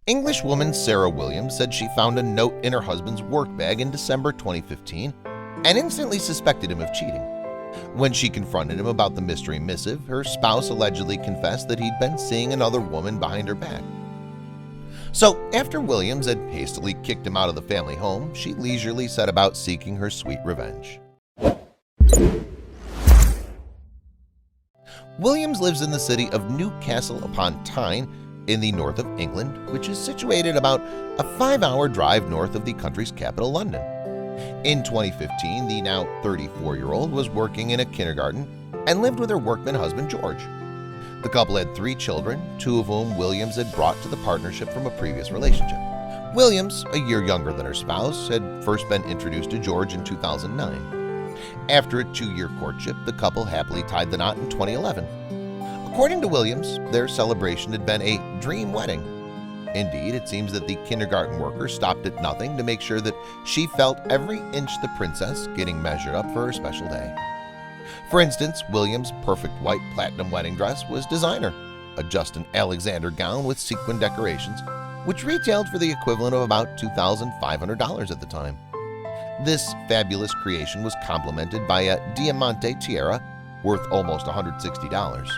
Englishwoman Sarah Williams said she found a note in her husband's work bag in December 2015 and instantly suspected him of cheating. When she confronted him about the mystery missive, her spouse allegedly confessed that he'd been seeing another woman behind her back. So after Williams had hastily kicked him out of the family home, she leisurely set about seeking her sweet revenge. Williams lives in the city of Newcastle upon Tyne in the north of England, which is situated about a 5-hour drive north of the country's capital, London. In 2015, the now 34-year-old was working in a kindergarten and lived with her workman husband, George. The couple had 3 children, 2 of whom Williams had brought to the partnership from a previous relationship. Williams, a year younger than her spouse, had first been introduced to George in 2009. After a 2-year courtship, the couple happily tied the knot in 2011. According to Williams, their celebration had been a dream wedding. Indeed, it seems that the kindergarten worker stopped at nothing to make sure that she felt every inch the princess getting measured up for her special day. For instance, Williams' perfect white platinum wedding dress was designer, a Justin Alexander gown with sequin decorations, which retailed for the equivalent of about $2,500 at the time. This fabulous creation was complemented by a diamante tiara worth almost $160,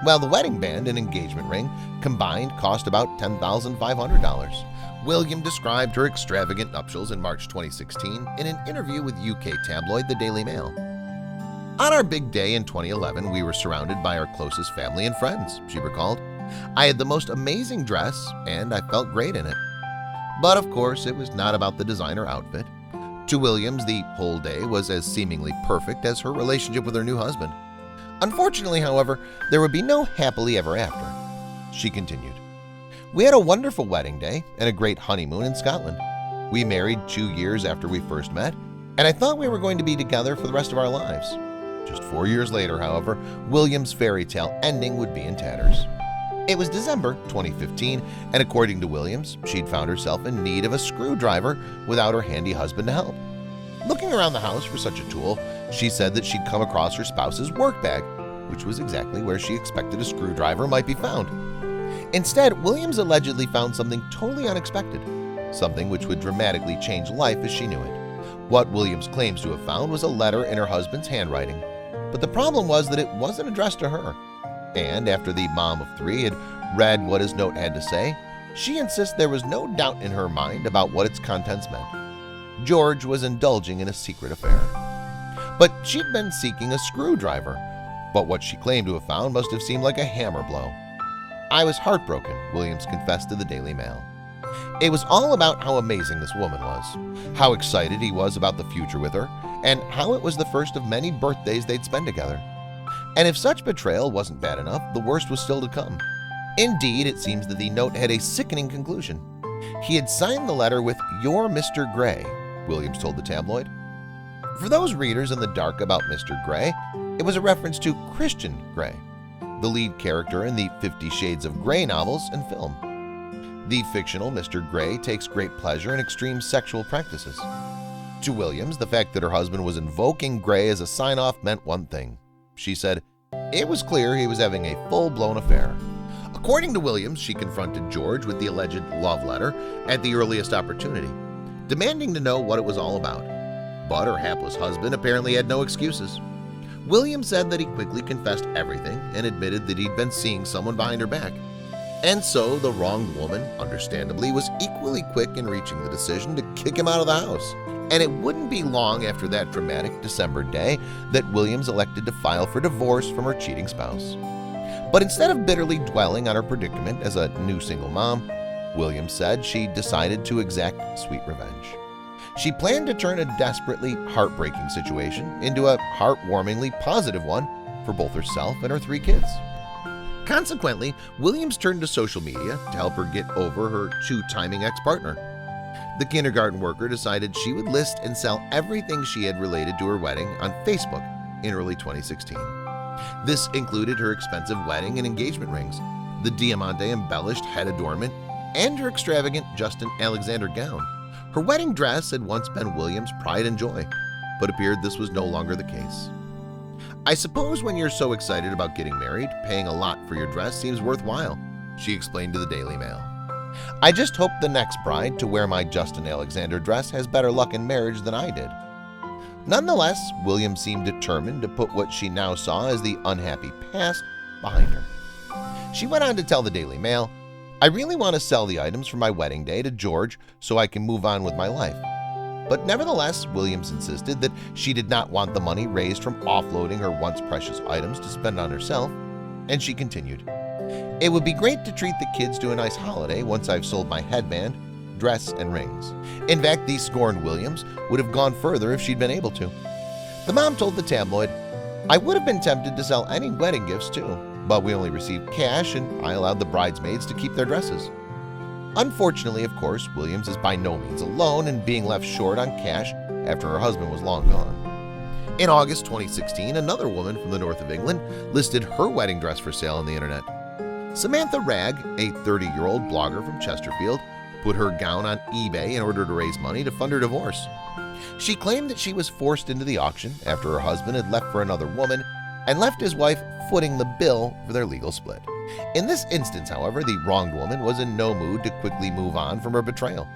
while the wedding band and engagement ring combined cost about $10,500. Williams described her extravagant nuptials in March 2016 in an interview with UK tabloid The Daily Mail. On our big day in 2011, we were surrounded by our closest family and friends, she recalled. I had the most amazing dress and I felt great in it. But of course, it was not about the designer outfit. To Williams, the whole day was as seemingly perfect as her relationship with her new husband. Unfortunately, however, there would be no happily ever after. She continued, "We had a wonderful wedding day and a great honeymoon in Scotland. We married 2 years after we first met, and I thought we were going to be together for the rest of our lives. Just 4 years later, however, Williams' fairy tale ending would be in tatters." It was December 2015, and according to Williams, she'd found herself in need of a screwdriver without her handy husband to help. Looking around the house for such a tool, she said that she'd come across her spouse's work bag, which was exactly where she expected a screwdriver might be found. Instead, Williams allegedly found something totally unexpected, something which would dramatically change life as she knew it. What Williams claims to have found was a letter in her husband's handwriting, but the problem was that it wasn't addressed to her. And after the mom of 3 had read what his note had to say, she insists there was no doubt in her mind about what its contents meant. George was indulging in a secret affair. But she'd been seeking a screwdriver, but what she claimed to have found must have seemed like a hammer blow. "I was heartbroken," Williams confessed to the Daily Mail. It was all about how amazing this woman was, how excited he was about the future with her, and how it was the first of many birthdays they'd spend together. And if such betrayal wasn't bad enough, the worst was still to come. Indeed, it seems that the note had a sickening conclusion. He had signed the letter with "Your Mr. Gray," Williams told the tabloid. For those readers in the dark about Mr. Gray, it was a reference to Christian Grey, the lead character in the 50 Shades of Grey novels and film. The fictional Mr. Gray takes great pleasure in extreme sexual practices. To Williams, the fact that her husband was invoking Gray as a sign-off meant one thing. She said, it was clear he was having a full-blown affair. According to Williams, she confronted George with the alleged love letter at the earliest opportunity, demanding to know what it was all about. But her hapless husband apparently had no excuses. Williams said that he quickly confessed everything and admitted that he'd been seeing someone behind her back. And so the wronged woman, understandably, was equally quick in reaching the decision to kick him out of the house. And it wouldn't be long after that dramatic December day that Williams elected to file for divorce from her cheating spouse. But instead of bitterly dwelling on her predicament as a new single mom, Williams said she decided to exact sweet revenge. She planned to turn a desperately heartbreaking situation into a heartwarmingly positive one for both herself and her 3 kids. Consequently, Williams turned to social media to help her get over her 2-timing ex-partner. The kindergarten worker decided she would list and sell everything she had related to her wedding on Facebook in early 2016. This included her expensive wedding and engagement rings, the diamante-embellished head adornment, and her extravagant Justin Alexander gown. Her wedding dress had once been Williams' pride and joy, but appeared this was no longer the case. "I suppose when you're so excited about getting married, paying a lot for your dress seems worthwhile," she explained to the Daily Mail. I just hope the next bride to wear my Justin Alexander dress has better luck in marriage than I did." Nonetheless, Williams seemed determined to put what she now saw as the unhappy past behind her. She went on to tell the Daily Mail, "I really want to sell the items for my wedding day to George so I can move on with my life." But nevertheless, Williams insisted that she did not want the money raised from offloading her once precious items to spend on herself, and she continued, "It would be great to treat the kids to a nice holiday once I've sold my headband, dress, and rings." In fact, the scorned Williams would have gone further if she'd been able to. The mom told the tabloid, "I would have been tempted to sell any wedding gifts too, but we only received cash and I allowed the bridesmaids to keep their dresses." Unfortunately, of course, Williams is by no means alone in being left short on cash after her husband was long gone. In August 2016, another woman from the north of England listed her wedding dress for sale on the internet. Samantha Ragg, a 30-year-old blogger from Chesterfield, put her gown on eBay in order to raise money to fund her divorce. She claimed that she was forced into the auction after her husband had left for another woman and left his wife footing the bill for their legal split. In this instance, however, the wronged woman was in no mood to quickly move on from her betrayal.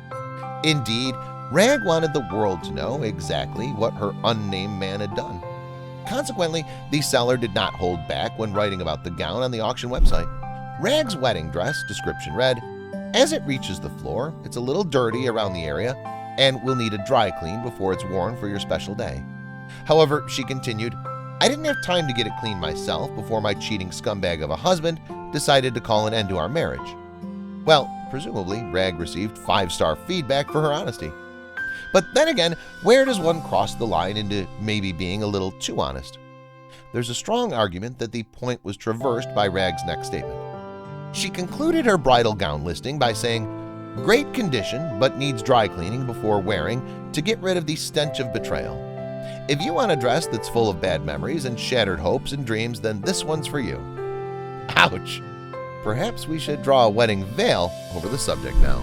Indeed, Ragg wanted the world to know exactly what her unnamed man had done. Consequently, the seller did not hold back when writing about the gown on the auction website. Ragg's wedding dress description read, "As it reaches the floor, it's a little dirty around the area and will need a dry clean before it's worn for your special day." However, she continued, "I didn't have time to get it cleaned myself before my cheating scumbag of a husband decided to call an end to our marriage." Well, presumably, Ragg received 5-star feedback for her honesty. But then again, where does one cross the line into maybe being a little too honest? There's a strong argument that the point was traversed by Ragg's next statement. She concluded her bridal gown listing by saying, "Great condition, but needs dry cleaning before wearing to get rid of the stench of betrayal. If you want a dress that's full of bad memories and shattered hopes and dreams, then this one's for you." Ouch! Perhaps we should draw a wedding veil over the subject now.